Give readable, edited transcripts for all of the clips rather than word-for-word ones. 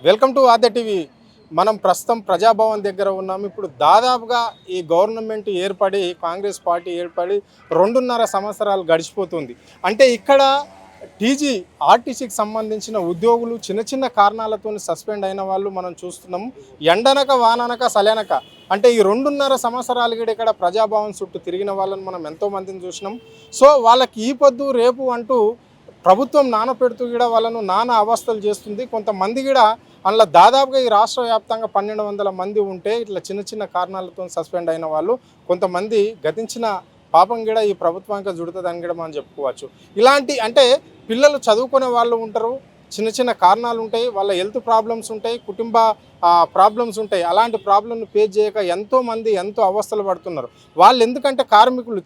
Welcome to Aadya TV. మనం ప్రస్తుతం ప్రజాభవన్ దగ్గర ఉన్నాము. ఇప్పుడు దాదాపుగా ఈ గవర్నమెంట్ ఏర్పడి, కాంగ్రెస్ పార్టీ ఏర్పడి 2.5 సంవత్సరాలు గడిచిపోతుంది. అంటే ఇక్కడ ఆర్టీసీకి సంబంధించిన ఉద్యోగులు చిన్న చిన్న కారణాలతో సస్పెండ్ అయిన వాళ్ళు మనం చూస్తున్నాము. ఎండనక వాననక సలెనక అంటే ఈ 2.5 సంవత్సరాలు కూడా ఇక్కడ ప్రజాభవన్ చుట్టూ తిరిగిన వాళ్ళని మనం ఎంతోమందిని చూసినాం. సో వాళ్ళకి ఈ పొద్దు రేపు అంటూ ప్రభుత్వం నానపెడుతూ కూడా వాళ్ళను నానా అవస్థలు చేస్తుంది. కొంతమంది కూడా అందులో దాదాపుగా ఈ రాష్ట్ర వ్యాప్తంగా 1200 మంది ఉంటే ఇట్లా చిన్న చిన్న కారణాలతో సస్పెండ్ అయిన వాళ్ళు కొంతమంది గతించిన పాపం కూడా ఈ ప్రభుత్వానికి జుడుతుందని కూడా మనం చెప్పుకోవచ్చు. ఇలాంటి అంటే పిల్లలు చదువుకునే వాళ్ళు ఉంటారు, చిన్న చిన్న కారణాలు ఉంటాయి, వాళ్ళ హెల్త్ ప్రాబ్లమ్స్ ఉంటాయి, కుటుంబ ప్రాబ్లమ్స్ ఉంటాయి. అలాంటి ప్రాబ్లమ్ను ఫేస్ చేయక ఎంతోమంది ఎంతో అవస్థలు పడుతున్నారు. వాళ్ళు ఎందుకంటే కార్మికులు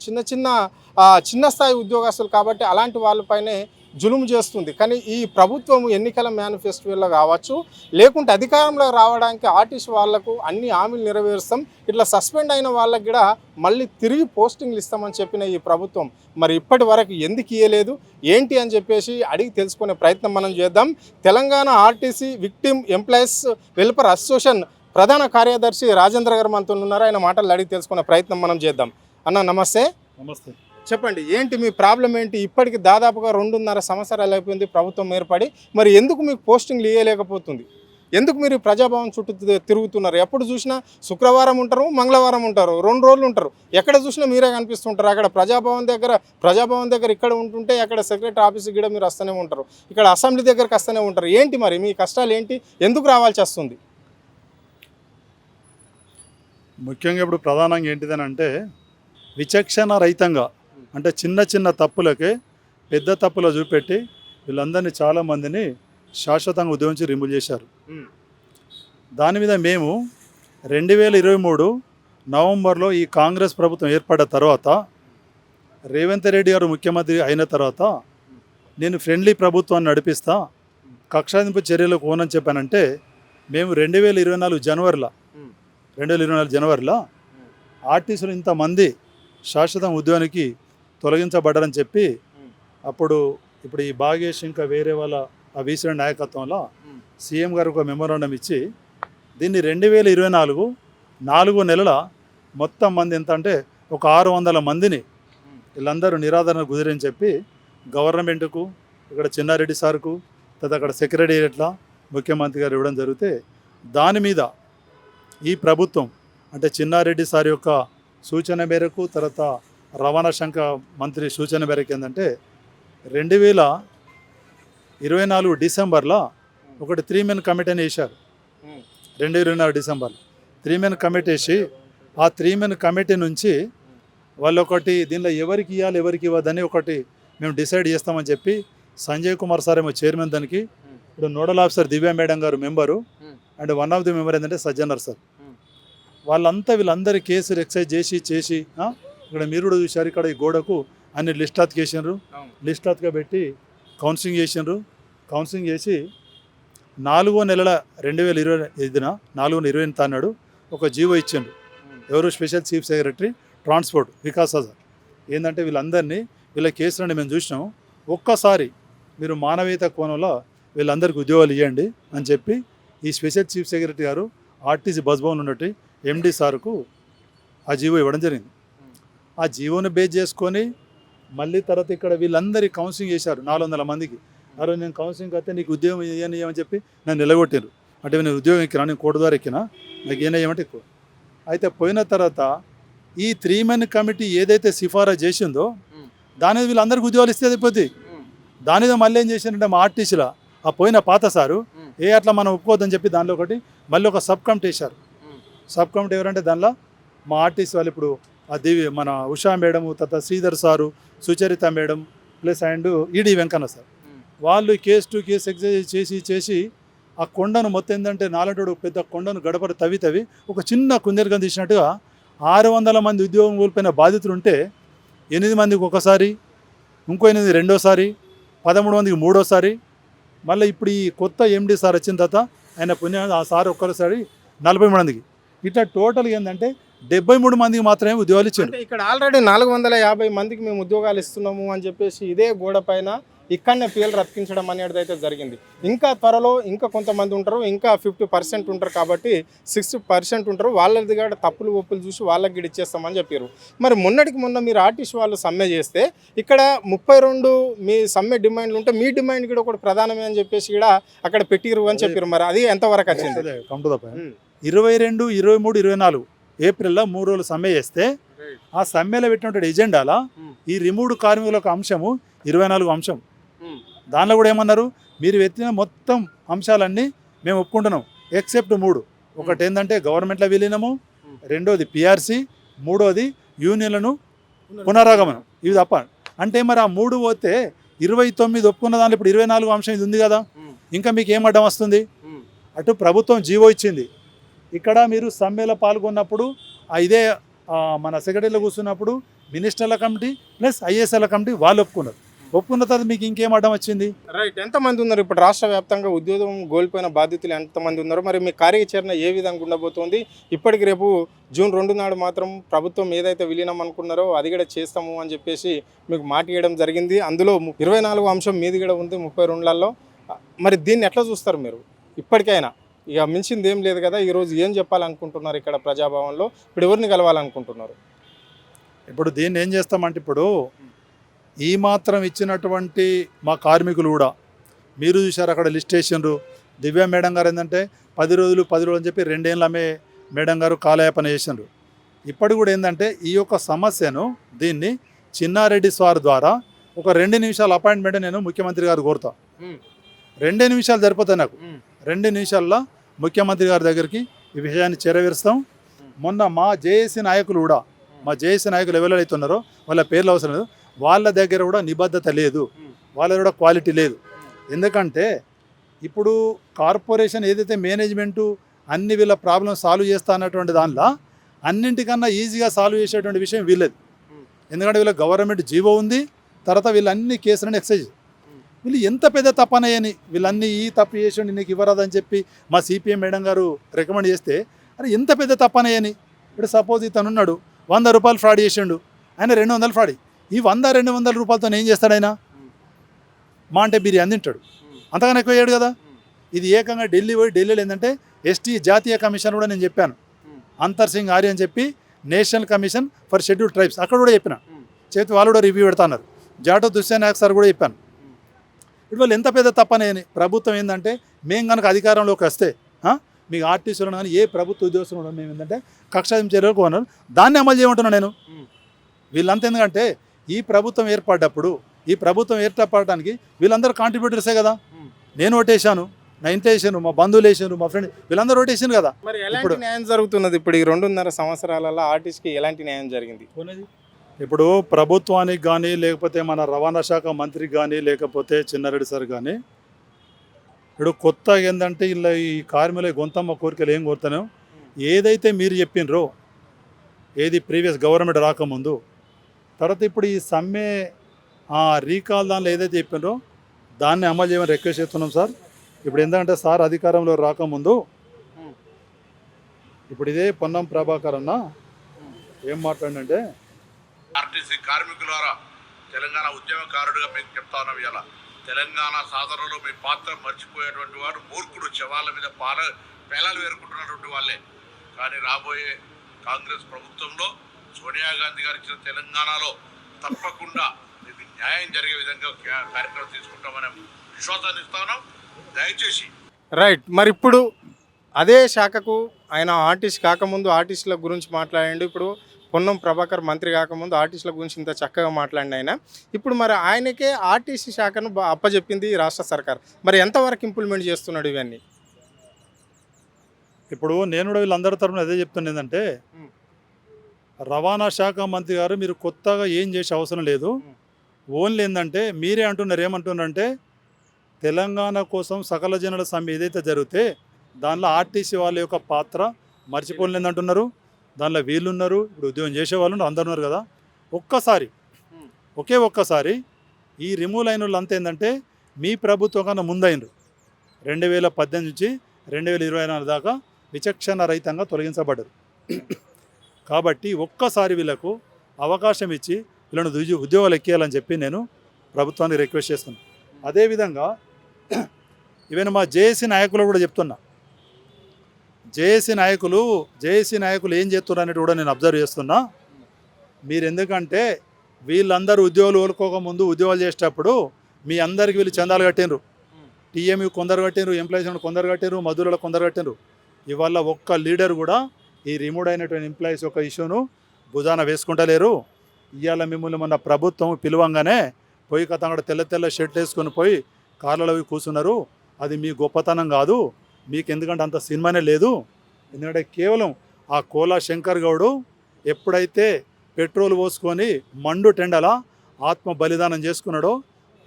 చిన్న స్థాయి ఉద్యోగస్తులు కాబట్టి అలాంటి వాళ్ళపైనే జులుము చేస్తుంది. కానీ ఈ ప్రభుత్వం ఎన్నికల మేనిఫెస్టోలో కావచ్చు, లేకుంటే అధికారంలో రావడానికి ఆర్టీసీ వాళ్లకు అన్ని హామీలు నెరవేరుస్తాం, ఇట్లా సస్పెండ్ అయిన వాళ్ళకి కూడా మళ్ళీ తిరిగి పోస్టింగ్లు ఇస్తామని చెప్పిన ఈ ప్రభుత్వం మరి ఇప్పటి వరకు ఎందుకు ఇవ్వలేదు ఏంటి అని చెప్పేసి అడిగి తెలుసుకునే ప్రయత్నం మనం చేద్దాం. Telangana RTC victim employees welfare association ప్రధాన కార్యదర్శి రాజేంద్ర గారు మనతో ఉన్నారు. ఆయన మాటలు అడిగి తెలుసుకునే ప్రయత్నం మనం చేద్దాం. అన్న నమస్తే. నమస్తే. చెప్పండి, ఏంటి మీ ప్రాబ్లం ఏంటి? ఇప్పటికి దాదాపుగా 2.5 సంవత్సరాలు అయిపోయింది ప్రభుత్వం ఏర్పడి, మరి ఎందుకు మీకు పోస్టింగ్లు ఇవ్వలేకపోతుంది? ఎందుకు మీరు ప్రజాభవన్ చుట్టూ తిరుగుతున్నారు? ఎప్పుడు చూసినా శుక్రవారం ఉంటారు, మంగళవారం ఉంటారు, 2 రోజులు ఉంటారు, ఎక్కడ చూసినా మీరే కనిపిస్తుంటారు. అక్కడ ప్రజాభవన్ దగ్గర ఇక్కడ ఉంటుంటే అక్కడ సెక్రటరీ ఆఫీస్కి కూడా మీరు వస్తూనే ఉంటారు, ఇక్కడ అసెంబ్లీ దగ్గరికి వస్తూనే ఉంటారు. ఏంటి మరి మీ కష్టాలు ఏంటి? ఎందుకు రావాల్సి వస్తుంది? ముఖ్యంగా ఇప్పుడు ప్రధానంగా ఏంటిదని అంటే విచక్షణ రహితంగా అంటే చిన్న చిన్న తప్పులకే పెద్ద తప్పులు చూపెట్టి వీళ్ళందరినీ చాలామందిని శాశ్వతంగా ఉద్యోగం నుంచి రిమూవ్ చేశారు. దాని మీద మేము 2023 నవంబర్లో ఈ కాంగ్రెస్ ప్రభుత్వం ఏర్పడ్డ తర్వాత రేవంత్ రెడ్డి గారు ముఖ్యమంత్రి అయిన తర్వాత నేను ఫ్రెండ్లీ ప్రభుత్వాన్ని నడిపిస్తా, కక్షాదింపు చర్యలకు ఓనని చెప్పానంటే మేము 2024 జనవరిలో ఆర్టీసీలు ఇంతమంది శాశ్వత ఉద్యోగానికి తొలగించబడ్డారని చెప్పి ఇప్పుడు ఈ భాగేష్ ఇంకా వేరే వాళ్ళ ఆ వీసీ నాయకత్వంలో సీఎం గారు ఒక మెమోరాండం ఇచ్చి దీన్ని 2024 4 నెలల మొత్తం మంది ఎంత అంటే ఒక 600 మందిని వీళ్ళందరూ నిరాదరణ కుదిరని చెప్పి గవర్నమెంట్కు, ఇక్కడ చిన్నారెడ్డి సార్కు, తర్వాత అక్కడ సెక్రటేరియట్లా ముఖ్యమంత్రి గారు ఇవ్వడం జరిగితే దాని మీద ఈ ప్రభుత్వం అంటే చిన్నారెడ్డి సార్ యొక్క సూచన మేరకు, తర్వాత రవాణా శాఖ మంత్రి సూచన మేరకు ఏంటంటే 2024 డిసెంబర్లో ఒకటి 3 మెన్ కమిటీని వేశారు. 2024 డిసెంబర్లో 3 మెన్ కమిటీ వేసి ఆ 3 మెన్ కమిటీ నుంచి వాళ్ళు ఒకటి దీనిలో ఎవరికి ఇవ్వాలి ఎవరికి ఇవ్వదని ఒకటి మేము డిసైడ్ చేస్తామని చెప్పి సంజయ్ కుమార్ సార్ ఏమో చైర్మన్, దానికి ఇప్పుడు నోడల్ ఆఫీసర్ దివ్యా మేడం గారు member, and one of the member ఏంటంటే సజ్జనర్ సార్. వీళ్ళందరి కేసులు ఎక్సైజ్ చేసి ఇక్కడ మీరు కూడా చూశారు, ఇక్కడ ఈ గోడకు అన్ని లిస్టాత్ చేసినారు, లిస్టాత్గా పెట్టి కౌన్సిలింగ్ చేసి 4వ నెలల 2025 4/28 అన్నాడు ఒక జీవో ఇచ్చిండు. ఎవరు? Special chief secretary transport Vikas sir. ఏంటంటే వీళ్ళ కేసులని మేము చూసినాము, ఒక్కసారి మీరు మానవీయత కోణంలో వీళ్ళందరికీ ఉద్యోగాలు ఇవ్వండి అని చెప్పి ఈ స్పెషల్ చీఫ్ సెక్రటరీ గారు ఆర్టీసీ బస్ భవన్ ఉన్నట్టు ఎండి సార్కు ఆ జీవో ఇవ్వడం జరిగింది. ఆ జీవోని బేస్ చేసుకొని మళ్ళీ తర్వాత ఇక్కడ వీళ్ళందరికీ కౌన్సిలింగ్ చేశారు 400 మందికి. ఆ రోజు నేను కౌన్సిలింగ్ అయితే నీకు ఉద్యోగం ఇవ్వని చెప్పి నన్ను నిలగొట్టారు. అంటే నేను ఉద్యోగం ఎక్కినా, నేను కోర్టు ద్వారా ఎక్కినా, నాకు ఏమంటే ఎక్కువ. అయితే పోయిన తర్వాత ఈ 3 మెన్ కమిటీ ఏదైతే సిఫారసు చేసిందో దాని మీద వీళ్ళందరికీ ఉద్యోగాలు ఇస్తే అయిపోద్ది. దాని మీద మళ్ళీ ఏం చేశారంటే మా ఆర్టీసీలో ఆ పోయిన పాత సారు అట్లా మనం ఒప్పుకోవద్దని చెప్పి దానిలో మళ్ళీ ఒక సబ్ కమిటీ వేశారు. సబ్ కమిటీ ఎవరంటే దానిలో మా ఆర్టీసీ వాళ్ళు ఇప్పుడు మన ఉషా మేడం, తర్వాత Sridhar sir, Sucharitha madam plus and ED Venkanna sir, వాళ్ళు కేసు టు కేసు ఎక్సైజ్ చేసి ఆ కొండను మొత్తం ఏంటంటే నాలంటోడు పెద్ద కొండను గడపరు తవ్వి ఒక చిన్న కుందేరుగా తీసినట్టుగా 600 మంది ఉద్యోగం కోల్పోయిన బాధితులు ఉంటే 8 మందికి ఒకసారి, ఇంకో 8 రెండోసారి, 13 మందికి మూడోసారి, మళ్ళీ ఇప్పుడు ఈ కొత్త ఎండి సార్ వచ్చిన తర్వాత ఆయన పుణ్యం ఆ సార్ ఒక్కసారి 40 మందికి, ఇట్లా టోటల్ ఏంటంటే 73 మందికి మాత్రమే ఉద్యోగాలు ఇచ్చారు. ఇక్కడ ఆల్రెడీ 450 మందికి మేము ఉద్యోగాలు ఇస్తున్నాము అని చెప్పేసి ఇదే గోడ పైన ఇక్కడనే పిఎల్ రప్పించడం అనేది అయితే జరిగింది. ఇంకా త్వరలో ఇంకా కొంతమంది ఉంటారు, ఇంకా 50% ఉంటారు కాబట్టి 60% ఉంటారు. వాళ్ళది కూడా తప్పులు ఒప్పులు చూసి వాళ్ళకి గిడి ఇచ్చేస్తామని చెప్పారు. మరి మొన్నటికి మొన్న మీరు ఆర్టీసీ వాళ్ళు సమ్మె చేస్తే ఇక్కడ 32 మీ సమ్మె డిమాండ్లు ఉంటే మీ డిమాండ్ కూడా ఒకటి ప్రధానమే అని చెప్పేసి కూడా అక్కడ పెట్టిరు అని చెప్పారు. మరి అది ఎంతవరకు వచ్చింది? 22, 23, 24 ఏప్రిల్లో 3 రోజులు సమ్మె చేస్తే ఆ సమ్మెలో పెట్టినటువంటి ఎజెండాలా ఈ రిమూవ్డ్ కార్మికుల ఒక అంశము 24 అంశం. దానిలో కూడా ఏమన్నారు, మీరు ఎత్తిన మొత్తం అంశాలన్నీ మేము ఒప్పుకుంటున్నాం ఎక్సెప్ట్ 3. ఒకటి ఏంటంటే గవర్నమెంట్లో విలీనము, రెండోది పిఆర్సీ, మూడోది యూనియన్లను పునరాగమనం. ఇవి తప్ప అంటే మరి ఆ 3 పోతే 29 ఒప్పుకున్న దాంట్లో ఇప్పుడు 24 అంశం ఇది ఉంది కదా, ఇంకా మీకు ఏం అడ్డం వస్తుంది? అటు ప్రభుత్వం జీవో ఇచ్చింది, ఇక్కడ మీరు సమ్మెలో పాల్గొన్నప్పుడు ఇదే మన సెక్రటరీలో కూర్చున్నప్పుడు మినిస్టర్ల కమిటీ ప్లస్ ఐఏఎస్ఎల్ కమిటీ వాళ్ళు ఒప్పుకున్న తర్వాత మీకు ఇంకేం అడ్డం వచ్చింది? రైట్. ఎంతమంది ఉన్నారు ఇప్పుడు రాష్ట్ర వ్యాప్తంగా ఉద్యోగం కోల్పోయిన బాధితులు ఎంతమంది ఉన్నారు? మరి మీ కార్యాచరణ ఏ విధంగా ఉండబోతోంది? ఇప్పటికి రేపు జూన్ 2 నాడు మాత్రం ప్రభుత్వం ఏదైతే విలీనం అనుకున్నారో అది కూడా చేస్తాము అని చెప్పేసి మీకు మాట ఇవ్వడం జరిగింది. అందులో 24 అంశం మీది కూడా ఉంది 32లలో. మరి దీన్ని ఎట్లా చూస్తారు మీరు? ఇప్పటికైనా ఇక మించింది ఏం లేదు కదా, ఈరోజు ఏం చెప్పాలనుకుంటున్నారు ఇక్కడ ప్రజాభవన్లో? ఇప్పుడు ఎవరిని కలవాలనుకుంటున్నారు? ఇప్పుడు దీన్ని ఏం చేస్తామంటే ఇప్పుడు ఈ మాత్రం ఇచ్చినటువంటి మా కార్మికులు కూడా మీరు చూశారు, అక్కడ లిస్ట్ వేసిండ్రు. దివ్య మేడం గారు ఏంటంటే 10 రోజులు అని చెప్పి 2 ఏళ్ళ మేడం గారు కాలయాపన చేసిండ్రు. ఇప్పటి కూడా ఏంటంటే ఈ యొక్క సమస్యను దీన్ని చిన్నారెడ్డి సార్ ద్వారా ఒక 2 నిమిషాల అపాయింట్మెంట్ నేను ముఖ్యమంత్రి గారు కోరుతా. 2 నిమిషాలు సరిపోతాయి నాకు. 2 నిమిషాల్లో ముఖ్యమంత్రి గారి దగ్గరికి ఈ విషయాన్ని చేరవేరుస్తాం. మొన్న మా జేఏసీ నాయకులు కూడా, మా జేఏసీ నాయకులు ఎవరైతే ఉన్నారో వాళ్ళ పేర్లు అవసరం లేదు, వాళ్ళ దగ్గర కూడా నిబద్ధత లేదు, వాళ్ళ కూడా క్వాలిటీ లేదు. ఎందుకంటే ఇప్పుడు కార్పొరేషన్ ఏదైతే మేనేజ్మెంటు అన్ని వీళ్ళ ప్రాబ్లమ్ సాల్వ్ చేస్తా అన్నటువంటి దానిలో అన్నింటికన్నా ఈజీగా సాల్వ్ చేసేటువంటి విషయం వీళ్ళది. ఎందుకంటే వీళ్ళ గవర్నమెంట్ జీవో ఉంది, తర్వాత వీళ్ళన్ని కేసులను ఎక్సైజ్. వీళ్ళు ఎంత పెద్ద తప్పనయ్యని వీళ్ళన్నీ ఈ తప్పు చేసి నీకు ఇవ్వరాదని చెప్పి మా సిపిఎం మేడం గారు రికమెండ్ చేస్తే, అరే ఎంత పెద్ద తప్పనయ్యని. ఇప్పుడు సపోజ్ ఇతను ఉన్నాడు 100 రూపాయలు ఫ్రాడ్ చేసిండు, ఆయన 200 ఫ్రాడ్. ఈ 100-200 రూపాయలతో ఏం చేస్తాడు ఆయన? మా అంటే బిర్యానీ తింటాడు, అంతగానే ఎక్కువ అయ్యాడు కదా. ఇది ఏకంగా ఢిల్లీలో ఏంటంటే ఎస్టీ జాతీయ కమిషన్ కూడా నేను చెప్పాను, అంతర్ సింగ్ ఆర్య అని చెప్పి national commission for schedule tribes, అక్కడ కూడా చెప్పిన చేతి వాళ్ళు కూడా రివ్యూ పెడతాన్నారు. జాటో దుస్సేన్ నాయక్ సార్ కూడా చెప్పాను. ఇప్పుడు వాళ్ళు ఎంత పెద్ద తప్పనేని ప్రభుత్వం ఏంటంటే మేము కనుక అధికారంలోకి వస్తే మీకు ఆర్టీసీలో కానీ ఏ ప్రభుత్వ ఉద్యోగస్తులు మేము ఏంటంటే కక్షాదింపు చర్యలు కొన్నారు, దాన్ని అమలు చేయమంటున్నాను నేను. వీళ్ళంతా ఎందుకంటే ఈ ప్రభుత్వం ఏర్పడటానికి వీళ్ళందరూ కాంట్రిబ్యూటర్సే కదా. నేను ఓటేశాను, నా ఇంట్లో వేసాను, మా బంధువులు వేసాను, మా ఫ్రెండ్ వీళ్ళందరూ ఓటేసాను కదా. మరి ఎలాంటి న్యాయం జరుగుతున్నది ఇప్పుడు ఈ 2.5 సంవత్సరాలలో ఆర్టీసీకి ఎలాంటి న్యాయం జరిగింది? ఇప్పుడు ప్రభుత్వానికి కానీ లేకపోతే మన రవాణా శాఖ మంత్రికి కానీ లేకపోతే చిన్నారెడ్డి సార్ కానీ ఇప్పుడు కొత్తగా ఏంటంటే ఇలా ఈ కార్మికుల గొంతమ్మ కోరికలు ఏం కోరుతానో ఏదైతే మీరు చెప్పినరో ఏది ప్రీవియస్ గవర్నమెంట్ రాకముందు, తర్వాత ఇప్పుడు ఈ సమ్మె రీకాల్ దానిలో ఏదైతే చెప్పినరో దాన్ని అమలు చేయమని రిక్వెస్ట్ చేస్తున్నాం సార్. ఇప్పుడు ఏంటంటే సార్ అధికారంలో రాకముందు ఇప్పుడు ఇదే పొన్నం ప్రభాకర్ అన్న ఏం మాట్లాడంటే, ఆర్టీసీ కార్మికులారా, తెలంగాణ ఉద్యమకారుడిగా మీకు చెప్తా ఉన్నాం, ఇలా తెలంగాణ సాధనలో మీ పాత్ర మర్చిపోయేటువంటి వాడు మూర్ఖుడు, శవాల మీద పేలాలు వేరుకుంటున్నటువంటి వాళ్ళే. కానీ రాబోయే కాంగ్రెస్ ప్రభుత్వంలో సోనియా గాంధీ గారు ఇచ్చిన తెలంగాణలో తప్పకుండా మీకు న్యాయం జరిగే విధంగా కార్యక్రమం తీసుకుంటామనే విశ్వాసాన్ని ఇస్తా ఉన్నాం. దయచేసి రైట్. మరి ఇప్పుడు అదే శాఖకు ఆయన ఆర్టీసీ కాకముందు ఆర్టీసీల గురించి మాట్లాడండి. ఇప్పుడు పొన్నం ప్రభాకర్ మంత్రి కాకముందు ఆర్టీసీల గురించి ఇంత చక్కగా మాట్లాడిన ఆయన, ఇప్పుడు మరి ఆయనకే ఆర్టీసీ శాఖను అప్పచెప్పింది రాష్ట్ర సర్కార్. మరి ఎంతవరకు ఇంప్లిమెంట్ చేస్తున్నాడు ఇవన్నీ? ఇప్పుడు నేను కూడా వీళ్ళందరి తరఫున అదే చెప్తున్నా, ఏంటంటే రవాణా శాఖ మంత్రి గారు మీరు కొత్తగా ఏం చేసే అవసరం లేదు. ఓన్లీ ఏంటంటే మీరే అంటున్నారు, ఏమంటున్నారంటే తెలంగాణ కోసం సకల జనుల సమ్మె ఏదైతే జరిగితే దానిలో ఆర్టీసీ వాళ్ళ యొక్క పాత్ర మర్చిపోలేదంటున్నారు. దానిలో వీళ్ళు ఉన్నారు, ఇప్పుడు ఉద్యోగం చేసేవాళ్ళు అందరు ఉన్నారు కదా. ఒక్కసారి ఈ రిమూవ్ అయిన వాళ్ళు అంతా ఏంటంటే మీ ప్రభుత్వం కన్నా ముందైనరు. 2018 నుంచి 2024 దాకా విచక్షణ రహితంగా తొలగించబడ్డారు. కాబట్టి ఒక్కసారి వీళ్ళకు అవకాశం ఇచ్చి వీళ్ళను ఉద్యోగాలు ఎక్కేయాలని చెప్పి నేను ప్రభుత్వాన్ని రిక్వెస్ట్ చేస్తున్నాను. అదేవిధంగా ఈవెన్ మా జేఏసీ నాయకులు కూడా చెప్తున్నా, జేఏసీ నాయకులు ఏం చేస్తున్నారు అనేది కూడా నేను అబ్జర్వ్ చేస్తున్నా. మీరు ఎందుకంటే వీళ్ళందరూ ఉద్యోగాలు కోలుకోకముందు ఉద్యోగాలు చేసేటప్పుడు మీ అందరికి వీళ్ళు చందాలు కట్టినరు. టీఎంయూ కొందరు కట్టినరు, ఎంప్లాయీస్ కొందరు కట్టినరు, మధురలో కొందరు కట్టినరు. ఇవాళ ఒక్క లీడర్ కూడా ఈ రిమూవ్ అయినటువంటి ఎంప్లాయీస్ యొక్క ఇష్యూను భుజాన వేసుకుంటలేరు. ఇవాళ మిమ్మల్ని మన ప్రభుత్వం పిలవంగానే పోయి కథ తెల్ల తెల్ల షర్ట్ వేసుకొని పోయి కార్లలో కూర్చున్నారు. అది మీ గొప్పతనం కాదు, మీకు ఎందుకంటే అంత సినిమానే లేదు. ఎందుకంటే కేవలం ఆ కోలా శంకర్ గౌడు ఎప్పుడైతే పెట్రోల్ పోసుకొని మండు టెండల ఆత్మ బలిదానం చేసుకున్నాడో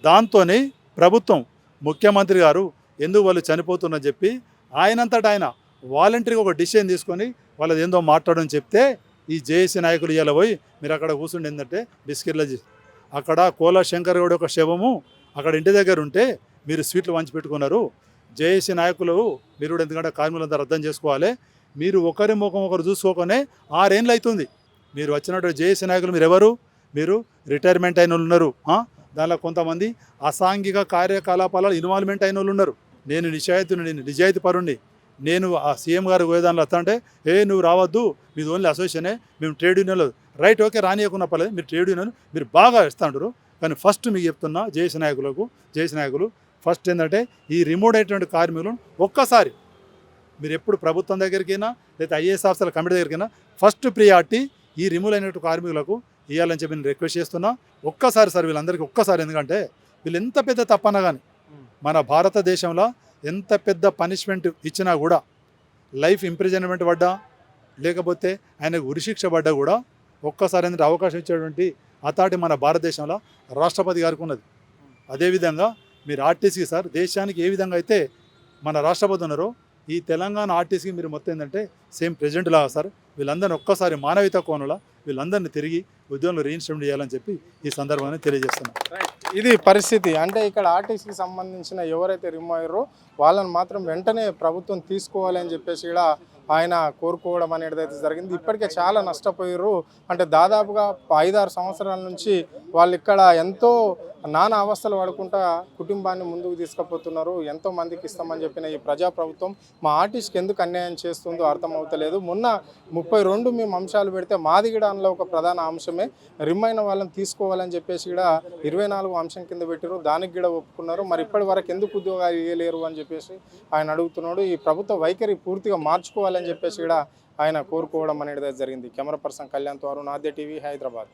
దాంతోని ప్రభుత్వం ముఖ్యమంత్రి గారు ఎందుకు వాళ్ళు చనిపోతున్నారని చెప్పి ఆయనంతటా ఆయన వాలంటరీగా ఒక డిసిషన్ తీసుకొని వాళ్ళది ఏందో మాట్లాడని చెప్తే ఈ జేఏసీ నాయకులు ఇవాళ పోయి మీరు అక్కడ కూర్చుండి ఏంటంటే బిస్కెట్ల అక్కడ కోలా శంకర్ గౌడ్ ఒక శవము అక్కడ ఇంటి దగ్గర ఉంటే మీరు స్వీట్లు వంచి పెట్టుకున్నారు. జేఏసీ నాయకులు మీరు కూడా ఎందుకంటే కార్మికులంతా అర్థం చేసుకోవాలి. మీరు ఒకరి ముఖం ఒకరు చూసుకోకనే 6 ఏళ్ళు అవుతుంది మీరు వచ్చినట్టు. జేఏసీ నాయకులు మీరు ఎవరు? మీరు రిటైర్మెంట్ అయిన వాళ్ళు ఉన్నారు, దానిలో కొంతమంది అసాంఘిక కార్యకలాపాలలో ఇన్వాల్వ్మెంట్ అయిన వాళ్ళు ఉన్నారు. నేను నిజాయితీ పరుణ్ణి. నేను ఆ సీఎం గారు పోయేదానిలో వస్తా అంటే నువ్వు రావద్దు, మీది ఓన్లీ అసోసియేషనే, మేము ట్రేడ్ యూనియన్లో రైట్ ఓకే రానియకున్న పర్లేదు, మీరు ట్రేడ్ యూనియన్ మీరు బాగా ఇస్తా అంటారు. కానీ ఫస్ట్ మీకు చెప్తున్నా జేఏసీ నాయకులు ఫస్ట్ ఏంటంటే ఈ రిమూవ్ అయినటువంటి కార్మికులను ఒక్కసారి మీరు ఎప్పుడు ప్రభుత్వం దగ్గరికైనా లేదా ఐఏఎస్ ఆఫీసర్ల కమిటీ దగ్గరికైనా ఫస్ట్ ప్రియారిటీ ఈ రిమూవ్ అయినటువంటి కార్మికులకు ఇవ్వాలని చెప్పి నేను రిక్వెస్ట్ చేస్తున్నా. ఒక్కసారి సార్ వీళ్ళందరికీ ఒక్కసారి, ఎందుకంటే వీళ్ళు ఎంత పెద్ద తప్పన్నా కానీ మన భారతదేశంలో ఎంత పెద్ద పనిష్మెంట్ ఇచ్చినా కూడా లైఫ్ ఇంప్రిజన్మెంట్ పడ్డా లేకపోతే ఆయనకు ఉరిశిక్ష పడ్డా కూడా ఒక్కసారి ఏంటంటే అవకాశం ఇచ్చేటువంటి అథారిటీ మన భారతదేశంలో రాష్ట్రపతి గారికి ఉన్నది. అదేవిధంగా మీరు ఆర్టీసీకి సార్ దేశానికి ఏ విధంగా అయితే మన రాష్ట్రపతి ఉన్నారో ఈ తెలంగాణ ఆర్టీసీకి మీరు మొత్తం ఏంటంటే సేమ్ ప్రెసిడెంట్ లాగా సార్ వీళ్ళందరినీ ఒక్కసారి మానవీయత కోణంలో వీళ్ళందరినీ తిరిగి ఉద్యోగంలో రీఇన్స్టేట్మెంట్ చేయాలని చెప్పి ఈ సందర్భంగా తెలియజేస్తున్నాను. ఇది పరిస్థితి. అంటే ఇక్కడ ఆర్టీసీకి సంబంధించిన ఎవరైతే రిమూవ్ అయ్యారో వాళ్ళని మాత్రం వెంటనే ప్రభుత్వం తీసుకోవాలి అని చెప్పేసి కూడా ఆయన కోరుకోవడం అనేది అయితే జరిగింది. ఇప్పటికే చాలా నష్టపోయారు. అంటే దాదాపుగా 5-6 సంవత్సరాల నుంచి వాళ్ళు ఇక్కడ ఎంతో నానా అవస్థలు పడుకుంటా కుటుంబాన్ని ముందుకు తీసుకుపోతున్నారు. ఎంతో మందికి ఇస్తామని చెప్పిన ఈ ప్రజాప్రభుత్వం మా ఆర్టీసీకి ఎందుకు అన్యాయం చేస్తుందో అర్థమవుతలేదు. మొన్న 32 మేము అంశాలు పెడితే మాది కూడా అందులో ఒక ప్రధాన అంశమే రిమైన వాళ్ళని తీసుకోవాలని చెప్పేసి కూడా 24 అంశం కింద పెట్టారు. దానికి కూడా ఒప్పుకున్నారు. మరి ఇప్పటి వరకు ఎందుకు ఉద్యోగాలు ఇవ్వలేరు అని చెప్పేసి ఆయన అడుగుతున్నాడు. ఈ ప్రభుత్వ వైఖరి పూర్తిగా మార్చుకోవాలని చెప్పేసి కూడా ఆయన కోరుకోవడం అనేది జరిగింది. కెమెరా పర్సన్ కళ్యాణ్ తో అరుణ్, ఆద్య టీవీ, హైదరాబాద్.